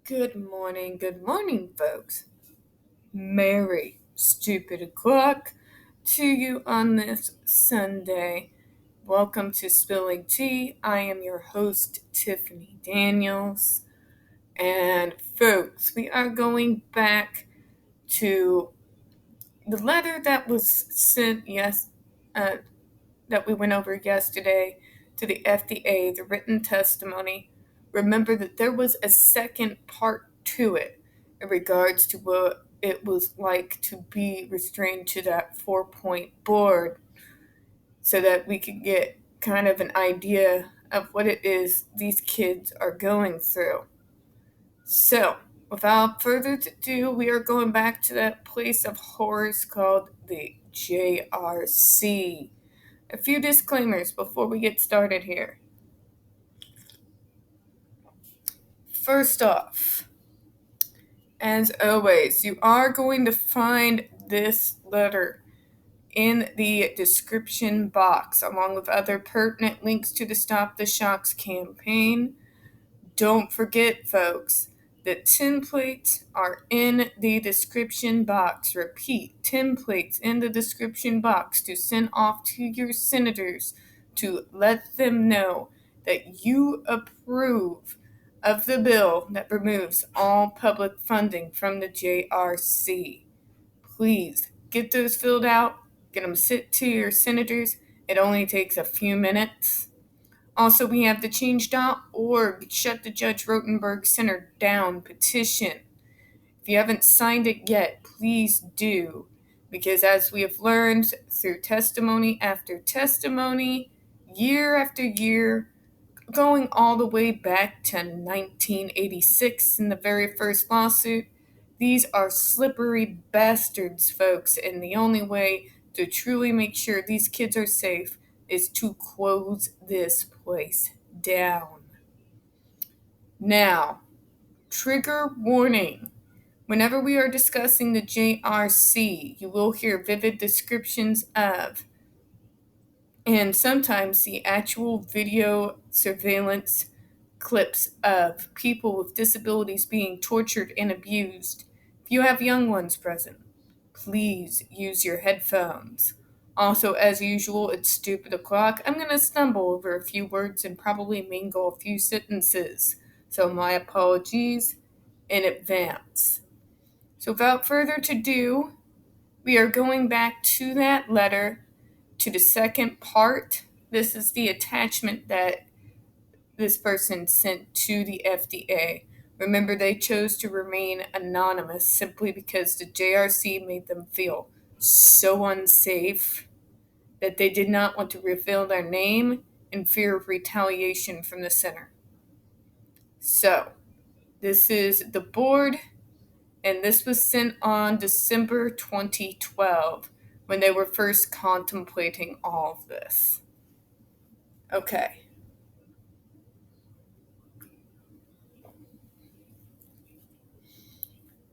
Good morning, folks. Merry stupid o'clock to you on this Sunday. Welcome to Spilling Tea. I am your host, Tiffany Daniels. And folks, we are going back to the letter that was sent that we went over yesterday to the FDA, the written testimony. Remember that there was a second part to it in regards to what it was like to be restrained to that 4-point board so that we could get kind of an idea of what it is these kids are going through. So, without further ado, we are going back to that place of horrors called the JRC. A few disclaimers before we get started here. First off, as always, you are going to find this letter in the description box, along with other pertinent links to the Stop the Shocks campaign. Don't forget, folks, that templates are in the description box. Repeat, templates in the description box to send off to your senators to let them know that you approve of the bill that removes all public funding from the JRC. Please get those filled out, get them sent to your senators. It only takes a few minutes. Also, we have the change.org Shut the Judge Rotenberg Center Down petition. If you haven't signed it yet, please do. Because as we have learned through testimony after testimony, year after year, going all the way back to 1986 in the very first lawsuit, these are slippery bastards, folks, and the only way to truly make sure these kids are safe is to close this place down. Now, trigger warning. Whenever we are discussing the JRC, you will hear vivid descriptions of, and sometimes the actual video surveillance clips of people with disabilities being tortured and abused. If you have young ones present, please use your headphones. Also, as usual, it's stupid o'clock. I'm going to stumble over a few words and probably mingle a few sentences. So my apologies in advance. So without further ado, we are going back to that letter, to the second part. This is the attachment that this person sent to the FDA. Remember, they chose to remain anonymous simply because the JRC made them feel so unsafe that they did not want to reveal their name in fear of retaliation from the center. So, this is the board, and this was sent on December 2012 when they were first contemplating all of this. Okay.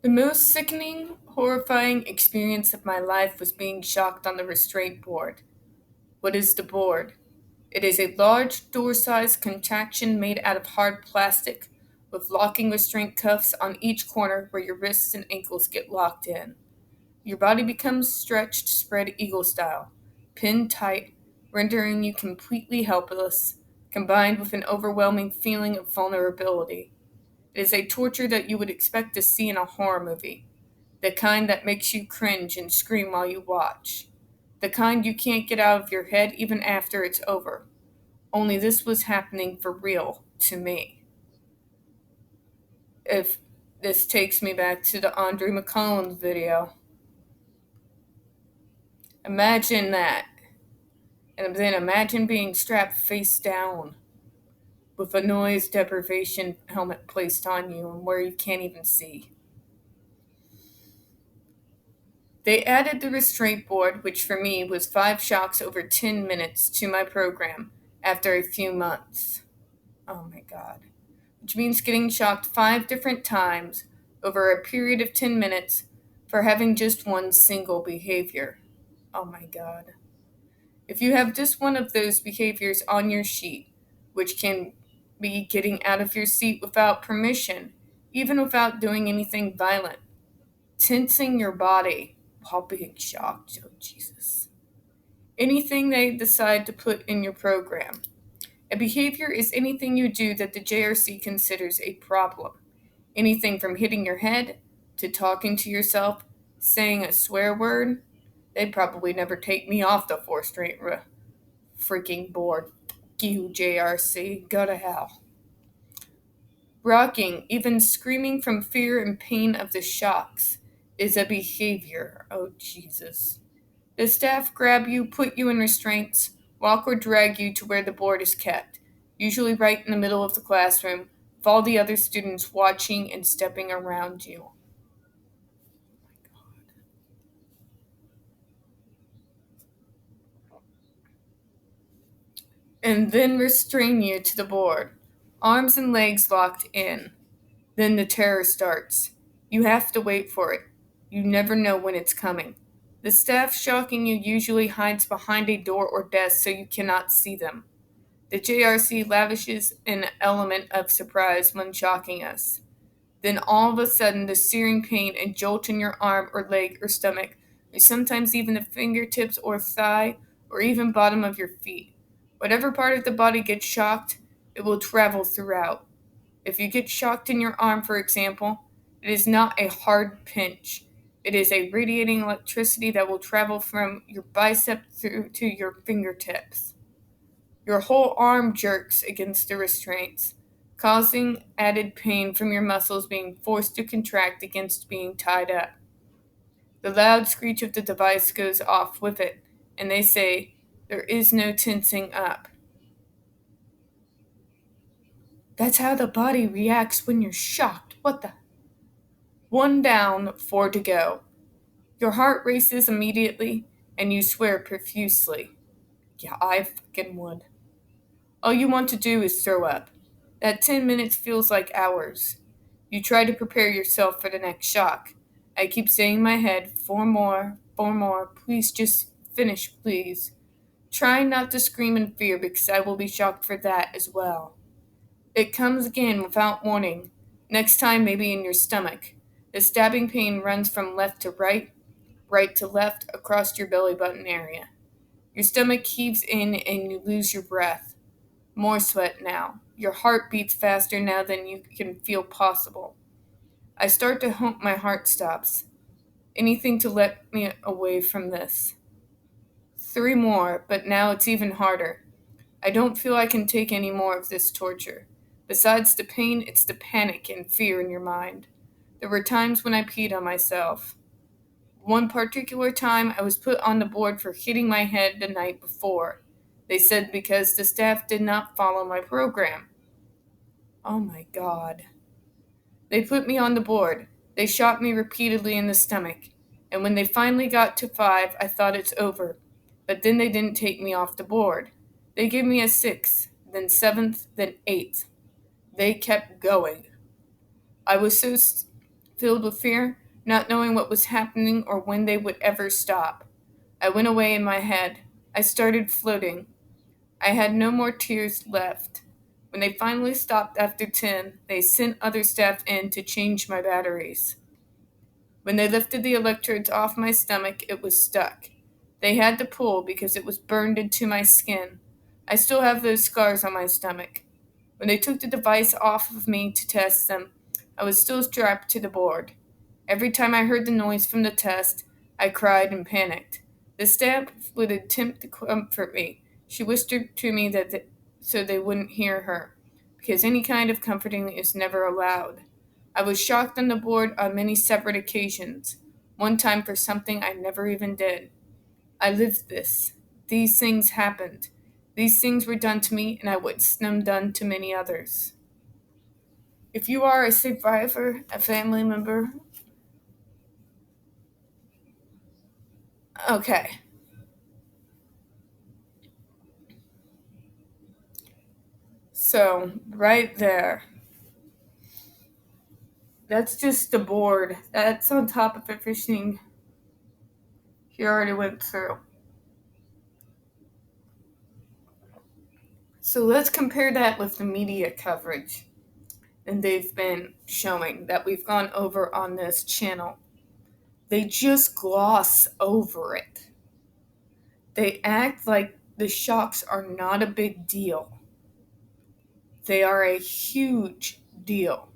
The most sickening, horrifying experience of my life was being shocked on the restraint board. What is the board? It is a large door-sized contraction made out of hard plastic with locking restraint cuffs on each corner where your wrists and ankles get locked in. Your body becomes stretched spread eagle style, pinned tight, rendering you completely helpless, combined with an overwhelming feeling of vulnerability. It is a torture that you would expect to see in a horror movie, the kind that makes you cringe and scream while you watch, the kind you can't get out of your head even after it's over. Only this was happening for real to me. If this takes me back to the Andre McCollum video. Imagine that. And then imagine being strapped face down with a noise deprivation helmet placed on you and where you can't even see. They added the restraint board, which for me was 5 shocks over 10 minutes, to my program after a few months. Oh my God. Which means getting shocked 5 different times over a period of 10 minutes for having just one single behavior. Oh my God. If you have just one of those behaviors on your sheet, which can be getting out of your seat without permission, even without doing anything violent. Tensing your body while being shocked. Oh, Jesus. Anything they decide to put in your program. A behavior is anything you do that the JRC considers a problem. Anything from hitting your head to talking to yourself, saying a swear word. They'd probably never take me off the restraint freaking board. You, JRC, go to hell. Rocking, even screaming from fear and pain of the shocks, is a behavior. Oh, Jesus. The staff grab you, put you in restraints, walk or drag you to where the board is kept, usually right in the middle of the classroom, with all the other students watching and stepping around you. And then restrain you to the board, arms and legs locked in. Then the terror starts. You have to wait for it. You never know when it's coming. The staff shocking you usually hides behind a door or desk so you cannot see them. The JRC lavishes an element of surprise when shocking us. Then all of a sudden, the searing pain and jolt in your arm or leg or stomach, or sometimes even the fingertips or thigh, or even bottom of your feet. Whatever part of the body gets shocked, it will travel throughout. If you get shocked in your arm, for example, it is not a hard pinch. It is a radiating electricity that will travel from your bicep through to your fingertips. Your whole arm jerks against the restraints, causing added pain from your muscles being forced to contract against being tied up. The loud screech of the device goes off with it, and they say, "There is no tensing up." That's how the body reacts when you're shocked. What the? One down, four to go. Your heart races immediately, and you swear profusely. Yeah, I fucking would. All you want to do is throw up. That 10 minutes feels like hours. You try to prepare yourself for the next shock. I keep saying in my head, four more, please just finish, please. Trying not to scream in fear because I will be shocked for that as well. It comes again without warning. Next time, maybe in your stomach. The stabbing pain runs from left to right, right to left, across your belly button area. Your stomach heaves in and you lose your breath. More sweat now. Your heart beats faster now than you can feel possible. I start to hope my heart stops. Anything to let me away from this. Three more, but now it's even harder. I don't feel I can take any more of this torture. Besides the pain, it's the panic and fear in your mind. There were times when I peed on myself. One particular time, I was put on the board for hitting my head the night before. They said because the staff did not follow my program. Oh my God. They put me on the board. They shot me repeatedly in the stomach. And when they finally got to 5, I thought it's over. But then they didn't take me off the board. They gave me a 6, then 7th, then 8th. They kept going. I was so filled with fear, not knowing what was happening or when they would ever stop. I went away in my head. I started floating. I had no more tears left. When they finally stopped after 10, they sent other staff in to change my batteries. When they lifted the electrodes off my stomach, it was stuck. They had to pull because it was burned into my skin. I still have those scars on my stomach. When they took the device off of me to test them, I was still strapped to the board. Every time I heard the noise from the test, I cried and panicked. The staff would attempt to comfort me. She whispered to me so they wouldn't hear her, because any kind of comforting is never allowed. I was shocked on the board on many separate occasions, one time for something I never even did. I lived this. These things happened. These things were done to me, and I witnessed them done to many others. If you are a survivor, a family member, okay. So, right there, that's just the board. That's on top of everything he already went through. So let's compare that with the media coverage and they've been showing that we've gone over on this channel. They just gloss over it. They act like the shocks are not a big deal. They are a huge deal.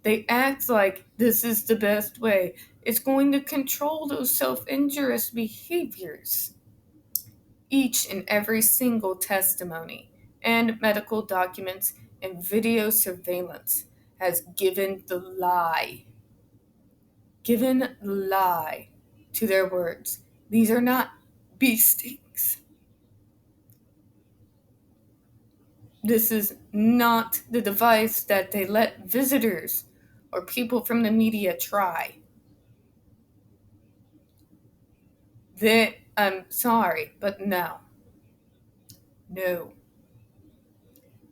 They act like this is the best way. It's going to control those self-injurious behaviors. Each and every single testimony and medical documents and video surveillance has given lie to their words. These are not bee stings. This is not the device that they let visitors or people from the media try. I'm sorry, but no. No.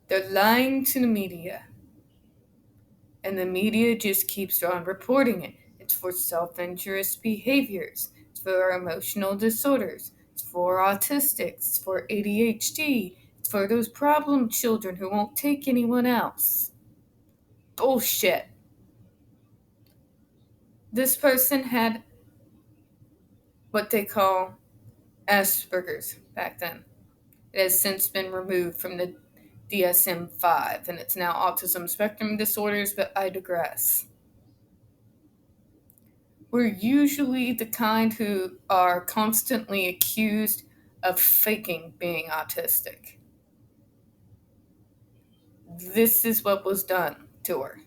They're lying to the media. And the media just keeps on reporting it. It's for self-injurious behaviors. It's for emotional disorders. It's for autistics. It's for ADHD. It's for those problem children who won't take anyone else. Bullshit. This person had what they call Asperger's back then. It has since been removed from the DSM-5, and it's now autism spectrum disorders, but I digress. We're usually the kind who are constantly accused of faking being autistic. This is what was done to her.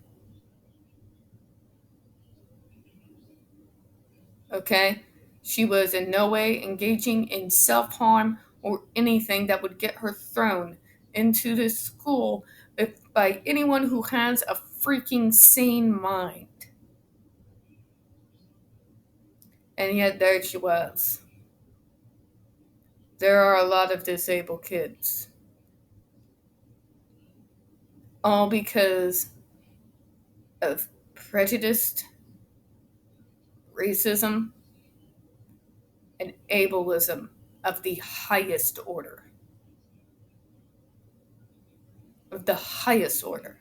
Okay? She was in no way engaging in self-harm or anything that would get her thrown into this school by anyone who has a freaking sane mind. And yet there she was. There are a lot of disabled kids. All because of prejudiced racism and ableism of the highest order. Of the highest order.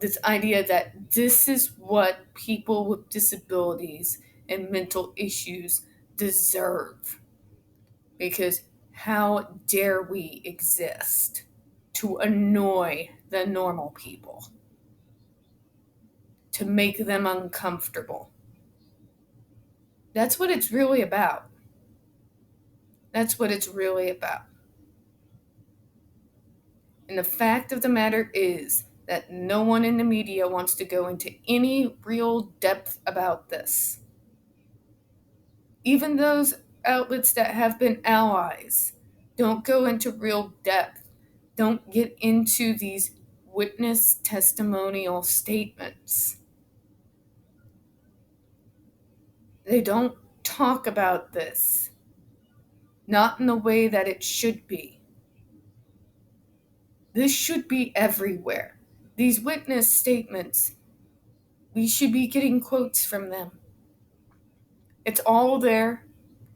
This idea that this is what people with disabilities and mental issues deserve. Because how dare we exist to annoy the normal people? To make them uncomfortable. That's what it's really about. That's what it's really about. And the fact of the matter is that no one in the media wants to go into any real depth about this. Even those outlets that have been allies don't go into real depth, don't get into these witness testimonial statements. They don't talk about this, not in the way that it should be. This should be everywhere. These witness statements, we should be getting quotes from them. It's all there.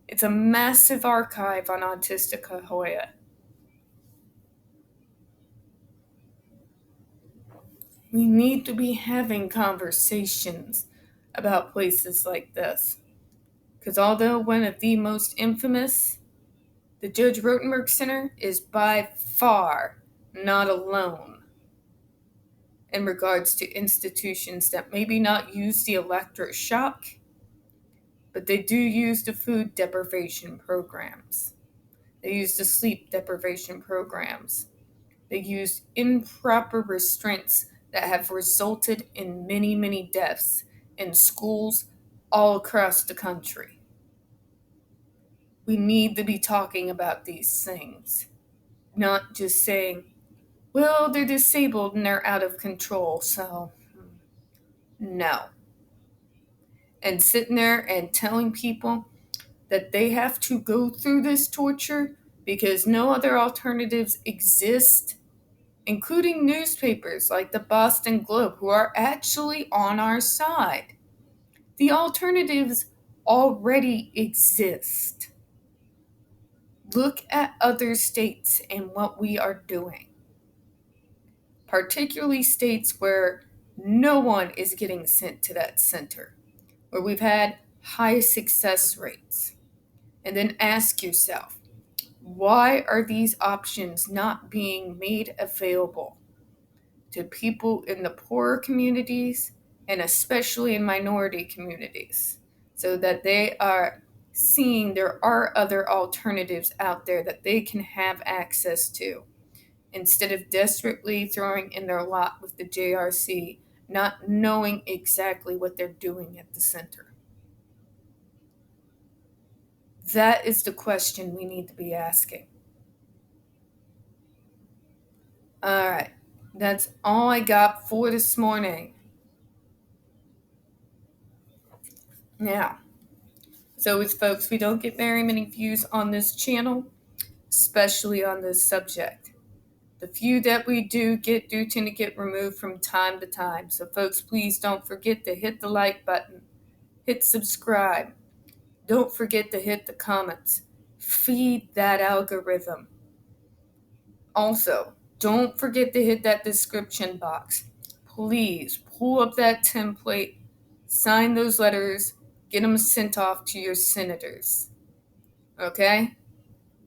It's a massive archive on Autistica Hoya. We need to be having conversations about places like this. Because although one of the most infamous, the Judge Rotenberg Center is by far not alone in regards to institutions that maybe not use the electric shock, but they do use the food deprivation programs. They use the sleep deprivation programs. They use improper restraints that have resulted in many, many deaths in schools all across the country. We need to be talking about these things, not just saying, well, they're disabled and they're out of control, so no. And sitting there and telling people that they have to go through this torture because no other alternatives exist, including newspapers like the Boston Globe, who are actually on our side. The alternatives already exist. Look at other states and what we are doing, particularly states where no one is getting sent to that center, where we've had high success rates. And then ask yourself, why are these options not being made available to people in the poorer communities and especially in minority communities, so that they are seeing there are other alternatives out there that they can have access to instead of desperately throwing in their lot with the JRC, not knowing exactly what they're doing at the center? That is the question we need to be asking. All right, that's all I got for this morning. Now, so as folks, we don't get very many views on this channel, especially on this subject. The few that we do tend to get removed from time to time. So folks, please don't forget to hit the like button, hit subscribe. Don't forget to hit the comments. Feed that algorithm. Also, don't forget to hit that description box. Please pull up that template, sign those letters, get them sent off to your senators. Okay?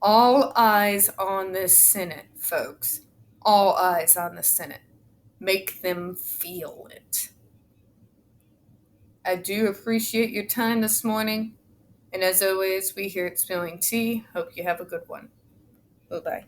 All eyes on this Senate, folks. All eyes on the Senate. Make them feel it. I do appreciate your time this morning. And as always, we here at Spilling Tea hope you have a good one. Bye-bye.